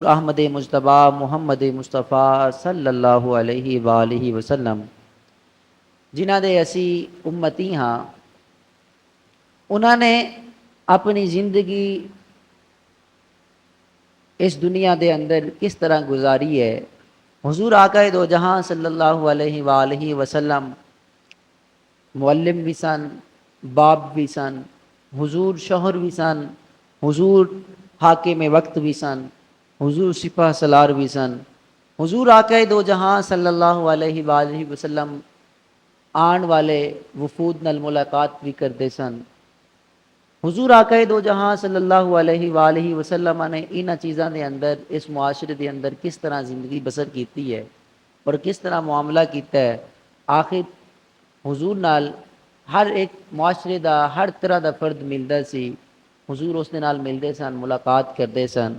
احمد مجتبی محمد مصطفیٰ صلی اللہ علیہ وآلہ وسلم جنہاں دے اسی امتی ہاں، انہوں نے اپنی زندگی اس دنیا دے اندر کس طرح گزاری ہے۔ حضور آقا دو جہاں صلی اللہ علیہ وآلہ وسلم معلم بھی سن، باپ بھی سن، حضور شوہر بھی سن، حضور حاکم وقت بھی سن، حضور سپہ سالار بھی سن۔ حضور آقا دو جہاں صلی اللہ علیہ وآلہ وسلم آن والے وفود نال ملاقات بھی کرتے سن۔ حضور آقا دو جہاں صلی اللہ علیہ وآلہ وسلم نے انہاں چیزاں دے اندر اس معاشرے دے اندر کس طرح زندگی بسر کیتی ہے اور کس طرح معاملہ کیتا ہے۔ آخر حضور نال ہر ایک معاشرے دا ہر طرح دا فرد ملدا سی، حضور اس دے نال ملدے سن، ملاقات کرتے سن،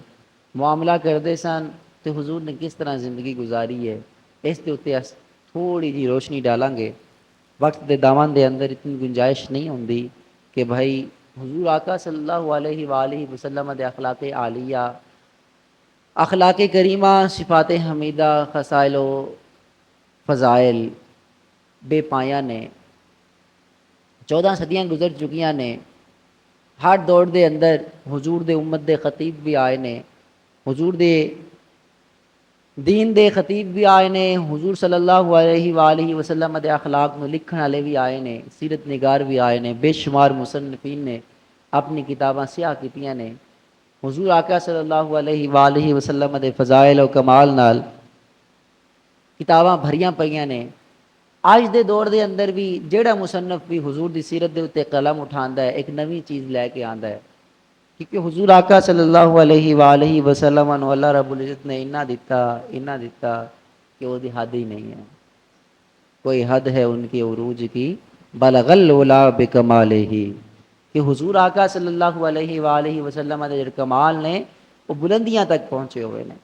معاملہ کرتے سن، تو حضور نے کس طرح زندگی گزاری ہے اس دے اوتے تھوڑی جی روشنی ڈالیں گے۔ وقت دے دامن دے اندر اتنی گنجائش نہیں ہوندی کہ بھائی حضور آقا صلی اللہ علیہ وآلہ وسلم دے اخلاق عالیہ، اخلاق کریمہ، صفات حمیدہ، خصائل و فضائل بے پایاں نے، 14 صدیاں گزر چکیاں نے۔ ہر دور دے اندر حضور دے امت دے خطیب بھی آئے نے، حضور دے دین دے خطیب بھی آئے نے، حضور صلی اللہ علیہ وآلہ وسلم دے اخلاق نو لکھن والے بھی آئے نے، سیرت نگار بھی آئے نے، بے شمار مصنفین نے اپنی کتاباں سیاہ کیتیاں نے۔ حضور آقا صلی اللہ علیہ وآلہ وسلم دے فضائل و کمال نال کتاباں بھریاں پئیاں نے۔ آج دے دور دے اندر بھی جیڑا مصنف بھی حضور دی سیرت دے اتے قلم اٹھاندا ہے، ایک نوی چیز لے کے آندا ہے، کیونکہ حضور آقا صلی اللہ علیہ وآلہ وسلم انہوں اللہ رب العزت نے اتنا دیتا کہ وہ دی حد ہی نہیں ہے۔ کوئی حد ہے ان کے عروج کی، بلغ العلا بکمالہ، کہ حضور آقا صلی اللہ علیہ وآلہ وسلم دے کمال نے وہ بلندیاں تک پہنچے ہوئے نے۔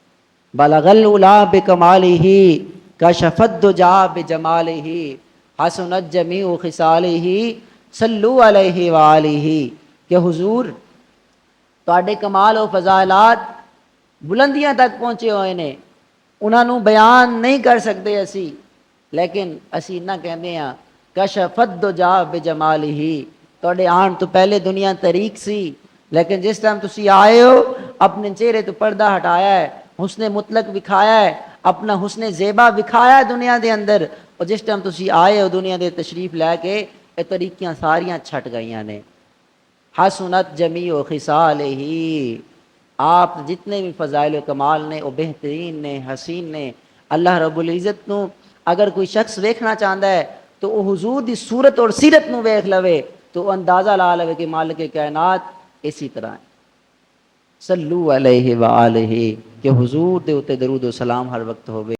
بلغ العلا بکمالہ کشف الدجا بجمالہ حسنت جمیع خصالہ صلو علیہ وآلہ، کہ حضور تواڈے کمال و فضائلات بلندیاں تک پہنچے ہوئے نے، انہاں نوں بیان نہیں کر سکتے اسی، لیکن اسی نہ کہندے ہاں کشف الدجا بجمالہ، تواڈے آن تو پہلے دنیا طریق سی، لیکن جس ٹائم تسی آئے ہو اپنے چہرے تو پردہ ہٹایا ہے، حسن مطلق دکھایا ہے، اپنا حسن زیبا دکھایا ہے دنیا دے اندر، اور جس ٹائم تسی آئے ہو دنیا دے تشریف لے کے یہ طریقیاں ساریاں چھٹ گئیاں نے۔ حسنت جمیع خصالہ، آپ جتنے بھی فضائل و کمال نے وہ بہترین نے، حسین نے۔ اللہ رب العزت نو اگر کوئی شخص ویکھنا چاہتا ہے تو وہ حضور دی صورت اور سیرت نو ویکھ لوے تو اندازہ لا لوے کہ مالک کائنات اسی طرح ہے۔ صلو علیہ وآلہ، کہ حضور دے اتے درود و سلام ہر وقت ہوئے۔